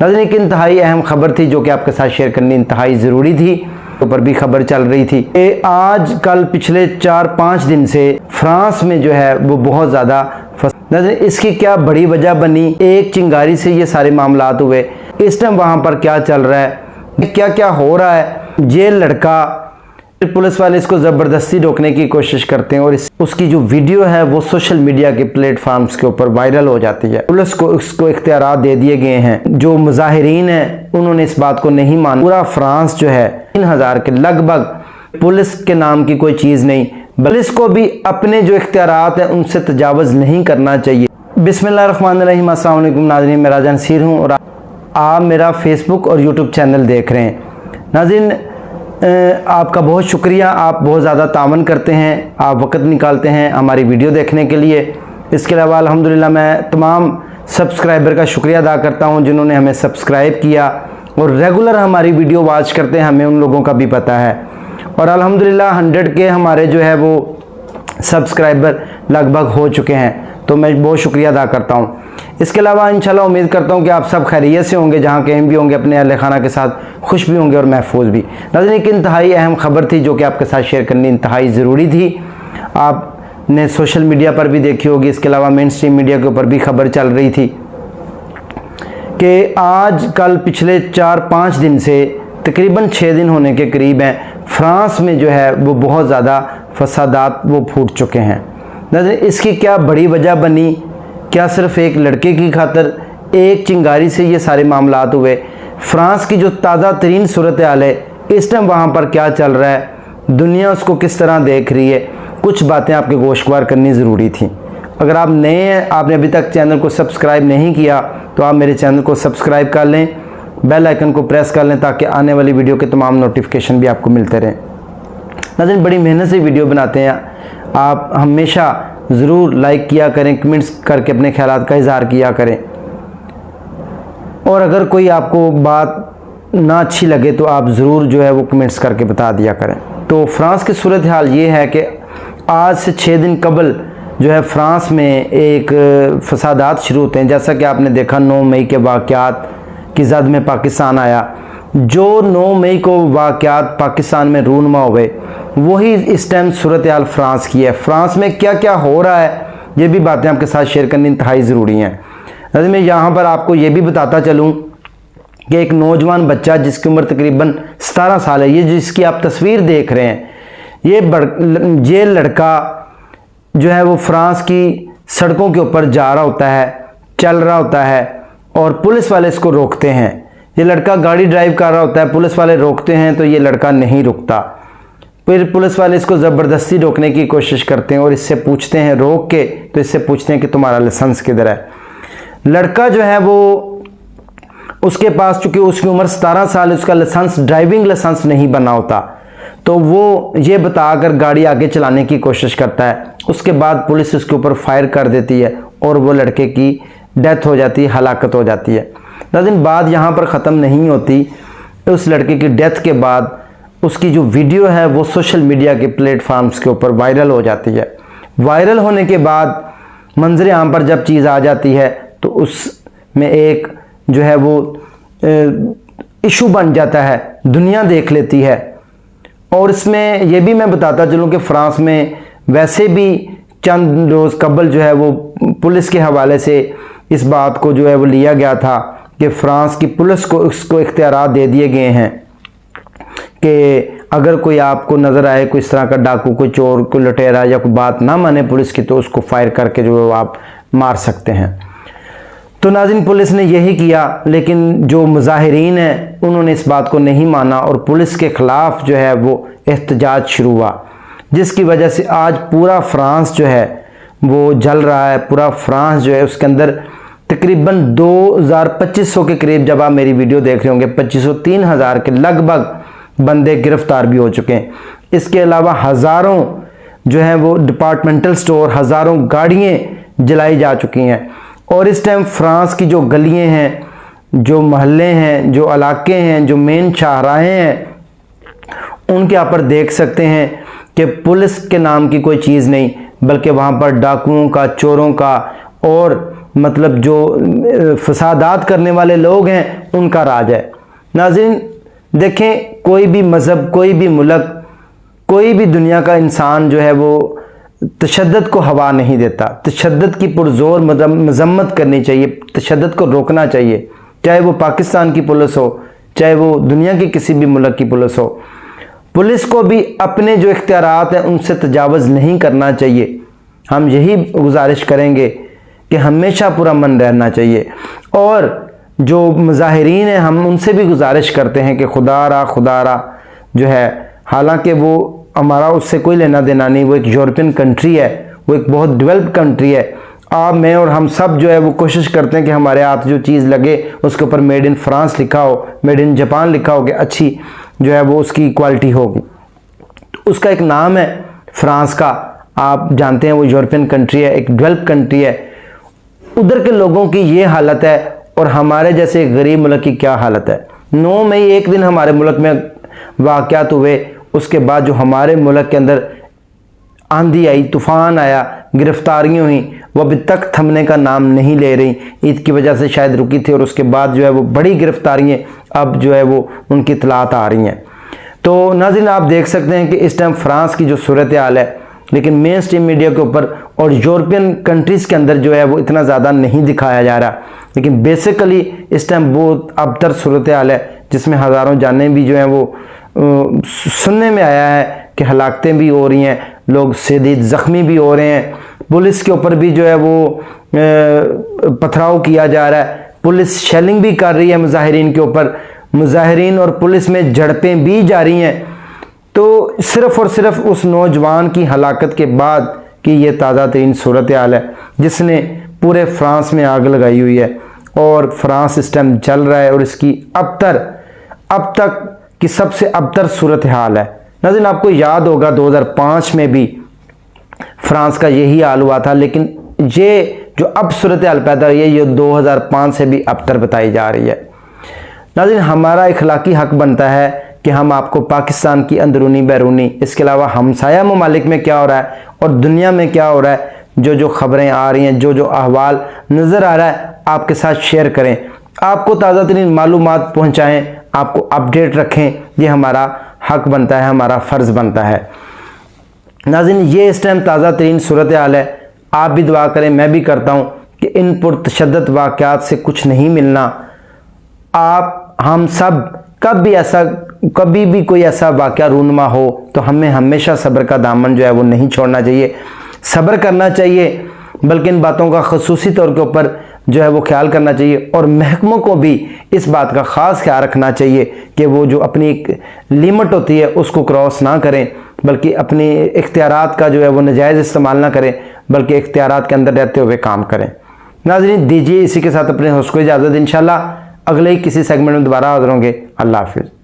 नाज़रीन, एक इंतहाई अहम खबर थी जो कि आपके साथ शेयर करनी इंतहाई ज़रूरी थी। ऊपर भी खबर चल रही थी कि आज कल पिछले 4-5 दिन से फ्रांस में जो है वो बहुत ज़्यादा नाज़रीन, इसकी क्या बड़ी वजह बनी, एक चिंगारी से ये सारे मामलात हुए, इस टाइम वहाँ पर क्या चल रहा है, क्या क्या हो रहा है। ये लड़का, पुलिस वाले इसको ज़बरदस्ती रोकने की कोशिश करते हैं और उसकी जो वीडियो है वो सोशल मीडिया के प्लेटफॉर्म्स के ऊपर वायरल हो जाती है। पुलिस को उसको इख्तियारात दे दिए गए हैं। जो मुजाहिरीन हैं उन्होंने इस बात को नहीं माना। पूरा फ्रांस जो है 3000 के लगभग, पुलिस के नाम की कोई चीज़ नहीं। पुलिस को भी अपने जो इख्तियारात हैं उनसे तजावुज़ नहीं करना चाहिए। बिस्मिल्लाहिर्रहमानिर्रहीम। अस्सलाम वालेकुम नाज़रीन, मैं राजा नसीर हूँ और आप मेरा फेसबुक और यूट्यूब चैनल देख रहे हैं। नाज़रीन, आपका बहुत शुक्रिया, आप बहुत ज़्यादा तावन करते हैं, आप वक़्त निकालते हैं हमारी वीडियो देखने के लिए। इसके अलावा अल्हम्दुलिल्लाह मैं तमाम सब्सक्राइबर का शुक्रिया अदा करता हूं जिन्होंने हमें सब्सक्राइब किया और रेगुलर हमारी वीडियो वॉच करते हैं, हमें उन लोगों का भी पता है। और अल्हम्दुलिल्लाह 100 के हमारे जो है वो सब्सक्राइबर लगभग हो चुके हैं, तो मैं बहुत शुक्रिया अदा करता हूँ। इसके अलावा इंशाल्लाह उम्मीद करता हूँ कि आप सब खैरियत से होंगे, जहाँ कहीं भी होंगे अपने अहले खाना के साथ खुश भी होंगे और महफूज भी। नाज़रीन, एक इंतहाई अहम खबर थी जो कि आपके साथ शेयर करनी इंतहाई ज़रूरी थी। आपने सोशल मीडिया पर भी देखी होगी, इसके अलावा मेन स्ट्रीम मीडिया के ऊपर भी खबर चल रही थी कि आज कल पिछले 4-5 दिन से तकरीबन 6 दिन होने के करीब हैं, फ्रांस में जो है वो बहुत ज़्यादा फसादात वो फूट चुके हैं। नाज़रीन, इसकी क्या बड़ी वजह बनी, क्या सिर्फ एक लड़के की खातर, एक चिंगारी से ये सारे मामलात हुए। फ्रांस की जो ताज़ा तरीन सूरत हाल है, इस टाइम वहाँ पर क्या चल रहा है, दुनिया उसको किस तरह देख रही है, कुछ बातें आपके गोश्तवार करनी ज़रूरी थी। अगर आप नए हैं, आपने अभी तक चैनल को सब्सक्राइब नहीं किया, तो आप मेरे चैनल को सब्सक्राइब कर लें, बेल आइकन को प्रेस कर लें ताकि आने वाली वीडियो के तमाम नोटिफिकेशन भी आपको मिलते रहें। नाज़रीन, बड़ी मेहनत से वीडियो बनाते हैं, आप हमेशा ज़रूर लाइक किया करें, कमेंट्स करके अपने ख्यालात का इज़हार किया करें। और अगर कोई आपको बात ना अच्छी लगे तो आप ज़रूर जो है वो कमेंट्स करके बता दिया करें। तो फ्रांस की सूरत हाल ये है कि आज से 6 दिन कबल जो है फ्रांस में एक फसादात शुरू होते हैं। जैसा कि आपने देखा 9 मई के वाक़यात की जद में पाकिस्तान आया, जो 9 मई को वाक़यात पाकिस्तान में रूनमा हुए, वही इस टाइम सूरत हाल फ्रांस की है। फ्रांस में क्या क्या हो रहा है ये भी बातें आपके साथ शेयर करनी इंतहाई ज़रूरी हैं। नाज़रीन, मैं यहाँ पर आपको ये भी बताता चलूँ कि एक नौजवान बच्चा जिसकी उम्र तकरीबन 17 साल है, ये जिसकी आप तस्वीर देख रहे हैं, ये लड़का जो है वो फ्रांस की सड़कों के ऊपर जा रहा होता है, चल रहा होता है और पुलिस वाले इसको रोकते हैं। ये लड़का गाड़ी ड्राइव कर रहा होता है, पुलिस वाले रोकते हैं तो ये लड़का नहीं रुकता। फिर पुलिस वाले इसको ज़बरदस्ती रोकने की कोशिश करते हैं और इससे पूछते हैं, रोक के तो इससे पूछते हैं कि तुम्हारा लाइसेंस किधर है। लड़का जो है वो उसके पास, चूँकि उसकी उम्र 17 साल है, उसका लाइसेंस, ड्राइविंग लाइसेंस नहीं बना होता, तो वो ये बताकर गाड़ी आगे चलाने की कोशिश करता है। उसके बाद पुलिस उसके ऊपर फायर कर देती है और वो लड़के की डेथ हो जाती है, हलाकत हो जाती है। नाज़रीन, बात यहाँ पर ख़त्म नहीं होती। उस लड़के की डेथ के बाद उसकी जो वीडियो है वो सोशल मीडिया के प्लेटफॉर्म्स के ऊपर वायरल हो जाती है। वायरल होने के बाद मंजर आम पर जब चीज़ आ जाती है तो उसमें एक जो है वो इशू बन जाता है, दुनिया देख लेती है। और इसमें यह भी मैं बताता चलूँ कि फ्रांस में वैसे भी चंद रोज़ कबल जो है वो पुलिस के हवाले से इस बात को जो है वो लिया गया था कि फ्रांस की पुलिस को उसको इख्तियारात दे दिए गए हैं कि अगर कोई आपको नज़र आए, कोई इस तरह का डाकू, कोई चोर, कोई लुटेरा या कोई बात ना माने पुलिस की, तो उसको फायर करके जो है आप मार सकते हैं। तो नाज़रीन, पुलिस ने यही किया, लेकिन जो मुजाहिरीन हैं उन्होंने इस बात को नहीं माना और पुलिस के ख़िलाफ़ जो है वो एहतजाज शुरू हुआ, जिसकी वजह से आज पूरा फ्रांस जो है वो जल रहा है। पूरा फ्रांस जो है उसके अंदर तकरीबन 2500 के करीब, जब आप मेरी वीडियो देख रहे होंगे, 2500-3000 के लगभग बंदे गिरफ्तार भी हो चुके हैं। इसके अलावा हज़ारों जो हैं वो डिपार्टमेंटल स्टोर, हज़ारों गाड़ियाँ जलाई जा चुकी हैं। और इस टाइम फ्रांस की जो गलियाँ हैं, जो मोहल्ले हैं, जो इलाके हैं, जो मेन शाहराहें हैं, उनके यहाँ पर देख सकते हैं कि पुलिस के नाम की कोई चीज़ नहीं, बल्कि वहाँ पर डाकुओं का, चोरों का और मतलब जो फसादात करने वाले लोग हैं उनका राज है। नाज़रीन देखें, कोई भी मज़हब, कोई भी मुल्क, कोई भी दुनिया का इंसान जो है वो तशद्दुद को हवा नहीं देता। तशद्दुद की पुरज़ोर मज़म्मत करनी चाहिए, तशद्दुद को रोकना चाहिए, चाहे वो पाकिस्तान की पुलिस हो, चाहे वो दुनिया के किसी भी मुल्क की पुलिस हो। पुलिस को भी अपने जो इख्तियारात हैं उनसे तजावज़ नहीं करना चाहिए। हम यही गुजारिश करेंगे कि हमेशा पुरअमन रहना चाहिए। और जो मुजाहिरीन हैं हम उनसे भी गुजारिश करते हैं कि खुदारा जो है, हालांकि वो हमारा उससे कोई लेना देना नहीं, वो एक यूरोपियन कंट्री है, वो एक बहुत डेवलप्ड कंट्री है। आप, मैं और हम सब जो है वो कोशिश करते हैं कि हमारे हाथ जो चीज़ लगे उसके ऊपर मेड इन फ्रांस लिखा हो, मेड इन जापान लिखा हो, कि अच्छी जो है वो उसकी क्वालिटी होगी। तो उसका एक नाम है फ्रांस का, आप जानते हैं वो यूरोपियन कंट्री है, एक डेवलप्ड कंट्री है। उधर के लोगों की ये हालत है और हमारे जैसे गरीब मुल्क की क्या हालत है। 9 मई एक दिन हमारे मुल्क में वाक़यात हुए, उसके बाद जो हमारे मुल्क के अंदर आंधी आई, तूफ़ान आया, गिरफ्तारियाँ हुई, वो अभी तक थमने का नाम नहीं ले रही। ईद की वजह से शायद रुकी थी और उसके बाद जो है वो बड़ी गिरफ्तारियाँ अब जो है वो उनकी इतलात आ रही हैं। तो नाज़रीन आप देख सकते हैं कि इस टाइम फ्रांस की जो सूरत हाल है, लेकिन मेन स्ट्रीम मीडिया के ऊपर और यूरोपियन कंट्रीज़ के अंदर जो है वो इतना ज़्यादा नहीं दिखाया जा रहा, लेकिन बेसिकली इस टाइम बहुत अबतर सूरत हाल है, जिसमें हज़ारों जानें भी जो हैं वो सुनने में आया है कि हलाकतें भी हो रही हैं, लोग शदीद ज़ख्मी भी हो रहे हैं, पुलिस के ऊपर भी जो है वो पथराव किया जा रहा है, पुलिस शेलिंग भी कर रही है मुजाहिरीन के ऊपर, मुजाहिरीन और पुलिस में झड़पें भी जारी हैं। तो सिर्फ़ और सिर्फ उस नौजवान की हलाकत के बाद कि ये ताज़ा तरीन सूरत हाल है जिसने पूरे फ्रांस में आग लगाई हुई है और फ्रांस इस टाइम चल रहा है और इसकी अब तक की सबसे अबतर सूरत हाल है। नाज़रीन आपको याद होगा 2005 में भी फ्रांस का यही हाल हुआ था, लेकिन ये जो अब सूरत हाल पैदा हुई है ये 2005 से भी अबतर बताई जा रही है। नाज़रीन हमारा इखलाकी हक बनता है कि हम आपको पाकिस्तान की अंदरूनी बैरूनी, इसके अलावा हमसाया ममालिक में क्या हो रहा है और दुनिया में क्या हो रहा है, जो खबरें आ रही हैं, जो अहवाल नज़र आ रहा है, आपके साथ शेयर करें, आपको ताज़ा तरीन मालूमात पहुँचाएँ, आपको अपडेट रखें। ये हमारा हक बनता है, हमारा फ़र्ज़ बनता है। नाज़रीन ये इस टाइम ताज़ा तरीन सूरत हाल है। आप भी दुआ करें, मैं भी करता हूँ कि इन पुरतशद्दुद वाक़यात से कुछ नहीं मिलना। आप, हम सब कभी भी कोई ऐसा वाक़या रूनमा हो तो हमें हमेशा सब्र का दामन जो है वो नहीं छोड़ना चाहिए, सब्र करना चाहिए, बल्कि इन बातों का ख़ुसूसी तौर के ऊपर जो है वो ख्याल करना चाहिए और महकमों को भी इस बात का ख़ास ख्याल रखना चाहिए कि वो जो अपनी एक लिमिट होती है उसको क्रॉस ना करें, बल्कि अपनी इख्तियारात का जो है वो नाजायज़ इस्तेमाल ना करें, बल्कि इख्तियारात के अंदर रहते हुए काम करें। नाज़रीन दीजिए इसी के साथ अपने होस्ट को इजाज़त। इंशाल्लाह अगले ही किसी सेगमेंट में दोबारा हाज़िर होंगे। अल्लाह हाफ़िज़।